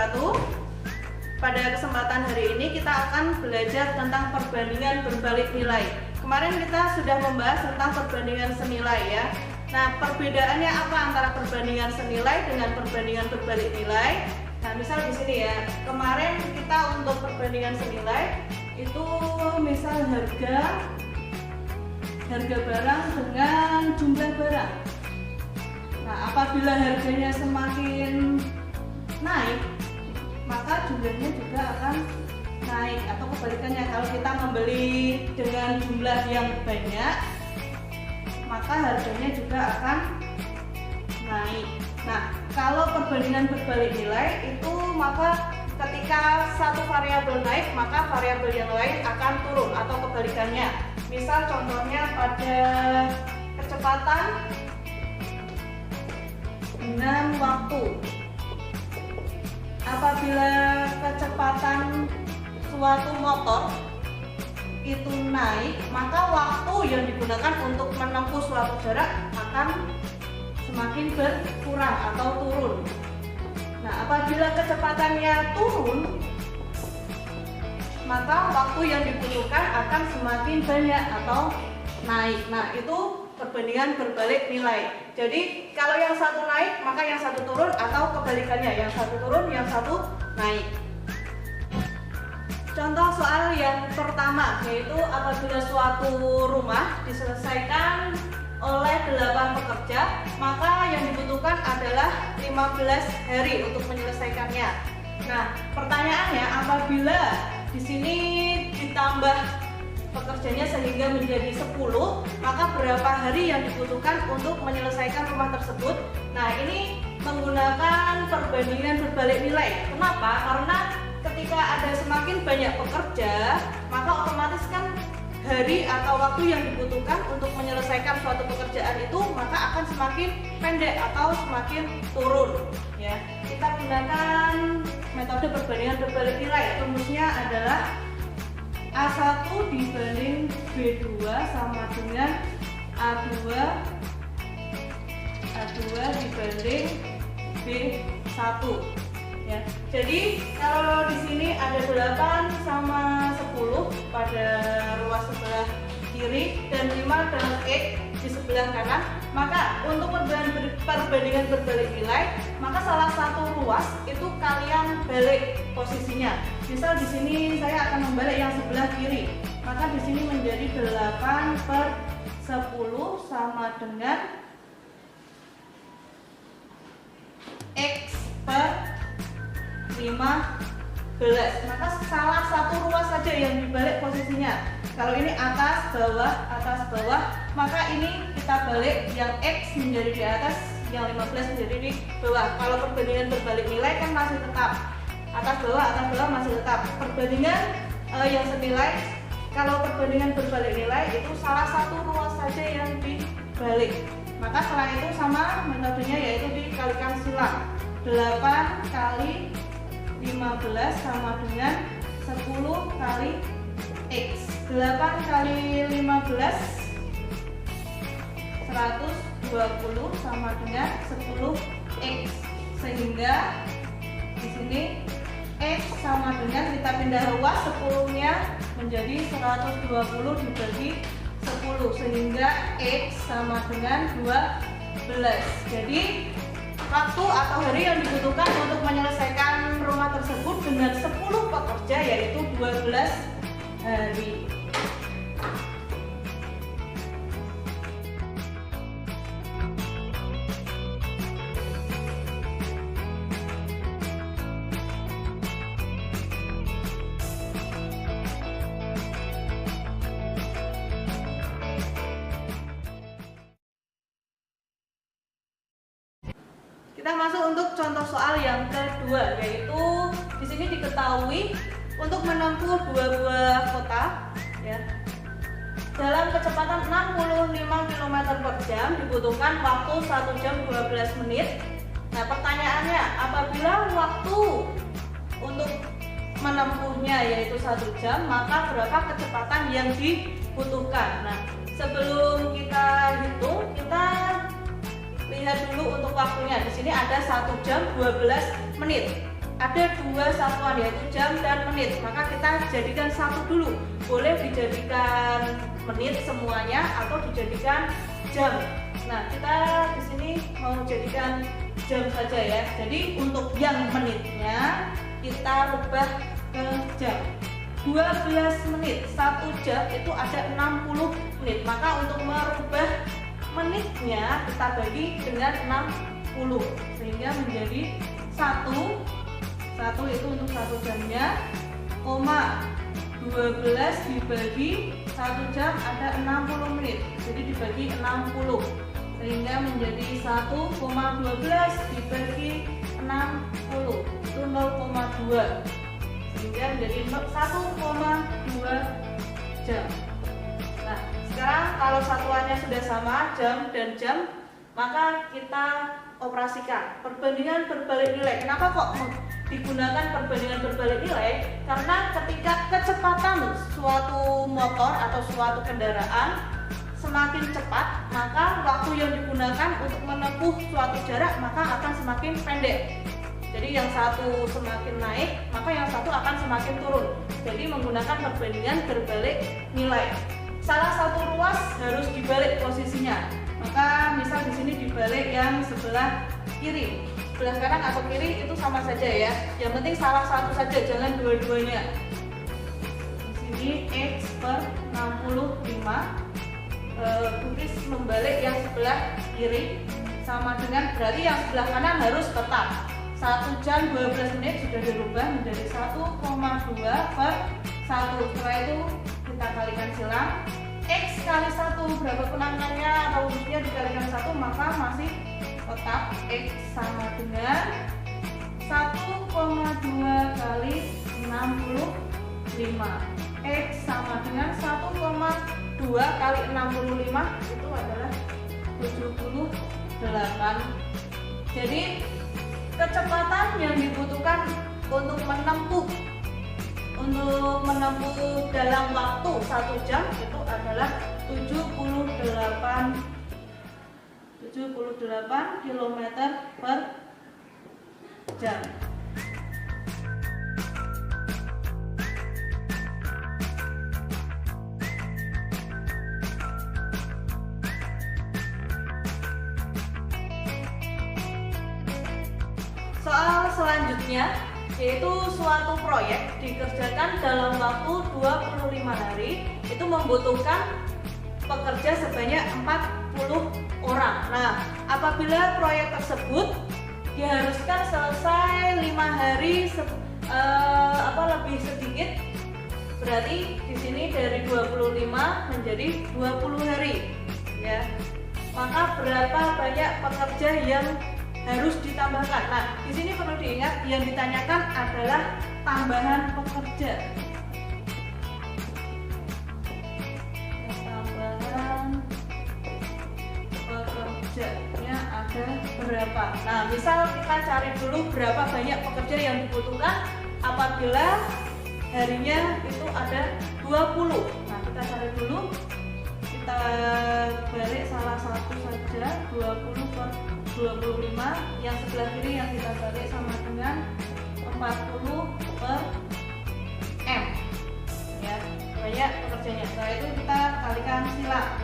wabarakatuh. Pada kesempatan hari ini kita akan belajar tentang perbandingan berbalik nilai. Kemarin kita sudah membahas tentang perbandingan senilai ya. Nah, perbedaannya apa antara perbandingan senilai dengan perbandingan berbalik nilai? Nah, misal di sini ya. Kemarin kita untuk perbandingan senilai itu misal harga barang dengan jumlah barang. Nah, apabila harganya semakin naik, maka jumlahnya juga akan naik, atau kebalikannya, kalau kita membeli dengan jumlah yang banyak, maka harganya juga akan naik. Nah, kalau perbandingan berbalik nilai itu, maka ketika satu variabel naik, maka variabel yang lain akan turun, atau kebalikannya. Misal contohnya pada kecepatan dengan waktu. Apabila kecepatan suatu motor itu naik, maka waktu yang digunakan untuk menempuh suatu jarak akan semakin berkurang atau turun. Nah, apabila kecepatannya turun, maka waktu yang dibutuhkan akan semakin banyak atau naik. Nah, itu perbandingan berbalik nilai. Jadi kalau yang satu naik, maka yang satu turun, atau kebalikannya, yang satu turun, yang satu naik. Contoh soal yang pertama, yaitu apabila suatu rumah diselesaikan oleh 8 pekerja, maka yang dibutuhkan adalah 15 hari untuk menyelesaikannya. Nah, pertanyaannya, apabila di sini ditambah pekerjanya sehingga menjadi 10, maka berapa hari yang dibutuhkan untuk menyelesaikan rumah tersebut? Nah, ini menggunakan perbandingan berbalik nilai. Kenapa? Karena ketika ada semakin banyak pekerja, maka otomatis kan hari atau waktu yang dibutuhkan untuk menyelesaikan suatu pekerjaan itu maka akan semakin pendek atau semakin turun ya. Kita gunakan metode perbandingan berbalik nilai. Rumusnya adalah A1 dibanding B2 sama dengan A2 dibanding B1 ya. Jadi kalau di sini ada 8 sama 10 pada ruas sebelah kiri dan 5 dengan X di sebelah kanan, maka untuk perbandingan berbalik nilai, maka salah satu ruas itu kalian balik posisinya. Misal di sini saya akan membalik yang sebelah kiri, maka di sini menjadi 8/10 sama dengan X/15. Maka salah satu ruas saja yang dibalik posisinya. Kalau ini atas bawah, maka ini kita balik, yang X menjadi di atas, yang 15 menjadi di bawah. Kalau perbandingan berbalik nilai kan masih tetap atas bawah masih tetap. Perbandingan yang senilai, kalau perbandingan berbalik nilai itu salah satu ruas saja yang dibalik. Maka setelah itu sama metodenya, yaitu dikalikan silang. 8 kali 15 sama dengan 10 kali X. 8 kali 15 120 sama dengan 10 X, sehingga di sini X sama dengan, kita pindah ruas, 10-nya menjadi 120 dibagi 10, sehingga X sama dengan 12. Jadi waktu atau hari yang dibutuhkan untuk menyelesaikan rumah tersebut dengan 10 pekerja yaitu 12 hari. Kita masuk untuk contoh soal yang kedua, yaitu di sini diketahui untuk menempuh 2 buah kota ya, dalam kecepatan 65 km per jam dibutuhkan waktu 1 jam 12 menit. Nah, pertanyaannya, apabila waktu untuk menempuhnya yaitu 1 jam, maka berapa kecepatan yang dibutuhkan? Nah, sebelum kita hitung, kita lihat dulu untuk waktunya. Di sini ada 1 jam 12 menit. ada dua satuan yaitu jam dan menit, maka kita jadikan satu dulu. Boleh dijadikan menit semuanya atau dijadikan jam. Nah, kita di sini mau jadikan jam saja ya. Jadi untuk yang menitnya kita rubah ke jam. 12 menit, 1 jam itu ada 60 menit. Maka untuk merubah menitnya kita bagi dengan 60 sehingga menjadi 1 itu untuk 1 jamnya, koma 12 dibagi 1 jam ada 60 menit. Jadi dibagi 60 sehingga menjadi 1,12 dibagi 60 itu 0,2 sehingga menjadi 1,2 jam. Nah, sekarang kalau satuannya sudah sama, jam dan jam, maka kita operasikan perbandingan berbalik nilai. Kenapa kok digunakan perbandingan berbalik nilai? Karena ketika kecepatan suatu motor atau suatu kendaraan semakin cepat, maka waktu yang digunakan untuk menempuh suatu jarak maka akan semakin pendek. Jadi yang satu semakin naik, maka yang satu akan semakin turun. Jadi menggunakan perbandingan berbalik nilai. Salah satu ruas harus dibalik posisinya. Maka misal di sini dibalik yang sebelah kiri, sebelah kanan atau kiri itu sama saja ya. Yang penting salah satu saja, jangan dua-duanya. Di sini X per 65. Tulis membalik yang sebelah kiri sama dengan berarti yang sebelah kanan harus tetap. 1 jam 12 menit sudah dirubah menjadi 1,2 per 1. Setelah itu kita kalikan silang. X kali 1 berapa penangannya atau urutnya dikalikan 1, maka masih tetap X sama dengan 1,2 kali 65. X sama dengan 1,2 kali 65 itu adalah 78. Jadi kecepatan yang dibutuhkan untuk menempuh dalam waktu 1 jam itu adalah 78 km per jam. Soal selanjutnya yaitu suatu proyek dikerjakan dalam waktu 25 hari, itu membutuhkan pekerja sebanyak 40 orang. Nah, apabila proyek tersebut diharuskan selesai 5 hari lebih sedikit, berarti di sini dari 25 menjadi 20 hari ya. Maka berapa banyak pekerja yang harus ditambahkan? Nah, di sini perlu diingat yang ditanyakan adalah tambahan pekerja. Tambahan pekerjanya ada berapa? Nah, misal kita cari dulu berapa banyak pekerja yang dibutuhkan apabila harinya itu ada 20. Nah, kita cari dulu. Kita balik salah satu saja, 20 per 25, yang sebelah kiri yang kita balik sama dengan 40 per M ya, banyak pekerjanya. Setelah itu kita kalikan silang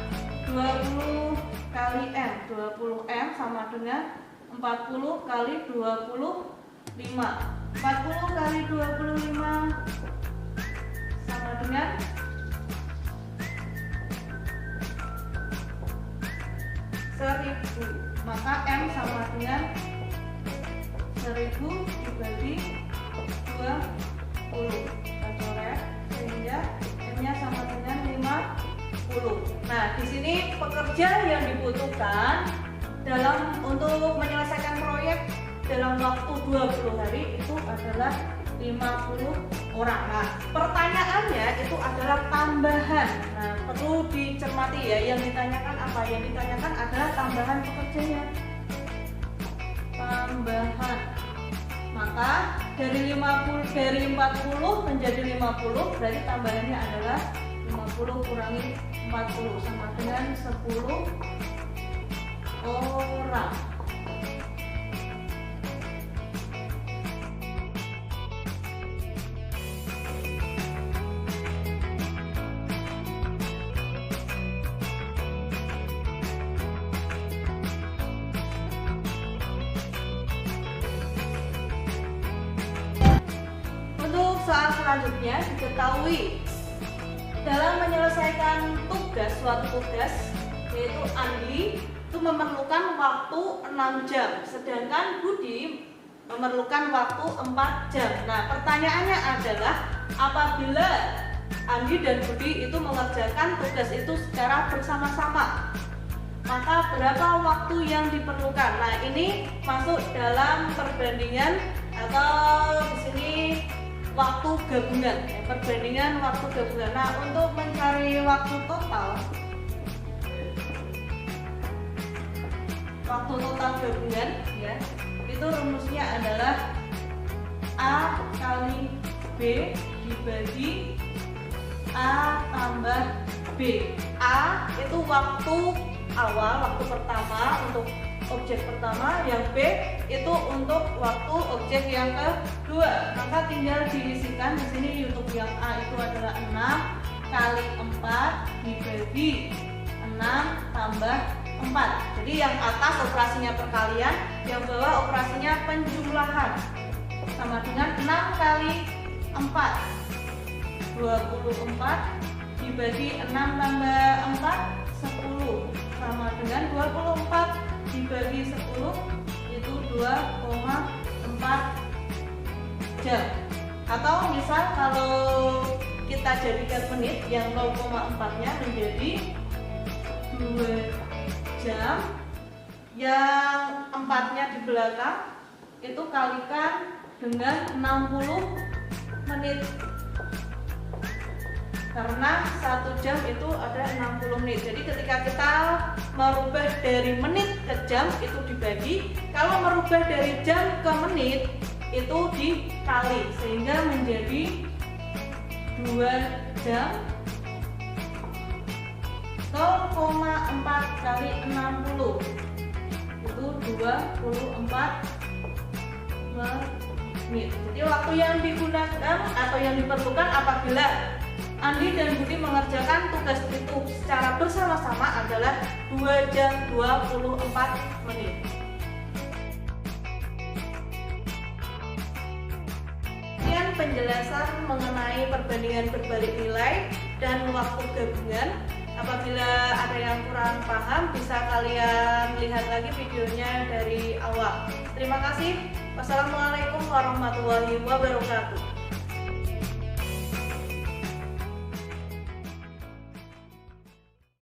20 kali M, 20 M sama dengan 40 kali 25. 40 kali 25 sama dengan 1000. Maka M sama dengan 1000 dibagi 20. Kita coret sehingga M-nya sama dengan 50. Nah, di sini pekerja yang dibutuhkan untuk menyelesaikan proyek dalam waktu 20 hari itu adalah 50 orang. Nah, pertanyaannya itu adalah tambahan. Nah, perlu dicermati ya, yang ditanyakan apa? Yang ditanyakan adalah tambahan pekerjanya. Tambahan. Maka dari 40 menjadi 50 berarti tambahannya adalah 50 kurangi 40 sama dengan 10 orang. soal selanjutnya, diketahui dalam menyelesaikan suatu tugas, yaitu Andi itu memerlukan waktu 6 jam, sedangkan Budi memerlukan waktu 4 jam. Nah, pertanyaannya adalah apabila Andi dan Budi itu mengerjakan tugas itu secara bersama-sama, maka berapa waktu yang diperlukan? Nah, ini masuk dalam perbandingan atau di sini waktu gabungan, perbandingan waktu gabungan. Nah, untuk mencari waktu total gabungan ya, itu rumusnya adalah A kali B dibagi A tambah B. A itu waktu awal, waktu pertama untuk objek pertama, yang B itu untuk waktu objek yang kedua. Maka tinggal diisikan di sini. Untuk yang A itu adalah 6 kali 4 dibagi 6 tambah 4. Jadi yang atas operasinya perkalian, yang bawah operasinya penjumlahan. Sama dengan 6 kali 4 24 dibagi 6 tambah 4 10, sama dengan 24 dibagi 10 itu 2,4 jam. Atau misal kalau kita jadikan menit, yang 0,4-nya menjadi 2 jam, yang 4-nya di belakang itu kalikan dengan 60 menit, karena 1 jam itu ada 60 menit. Jadi ketika kita merubah dari menit ke jam itu dibagi, kalau merubah dari jam ke menit itu dikali, sehingga menjadi 2 jam 0,4 kali 60 itu 24 menit. Jadi waktu yang digunakan atau yang diperlukan apabila Andi dan Budi mengerjakan tugas itu secara bersama-sama adalah 2 jam 24 menit. Sekian penjelasan mengenai perbandingan berbalik nilai dan waktu gabungan. Apabila ada yang kurang paham, bisa kalian lihat lagi videonya dari awal. Terima kasih. Wassalamualaikum warahmatullahi wabarakatuh.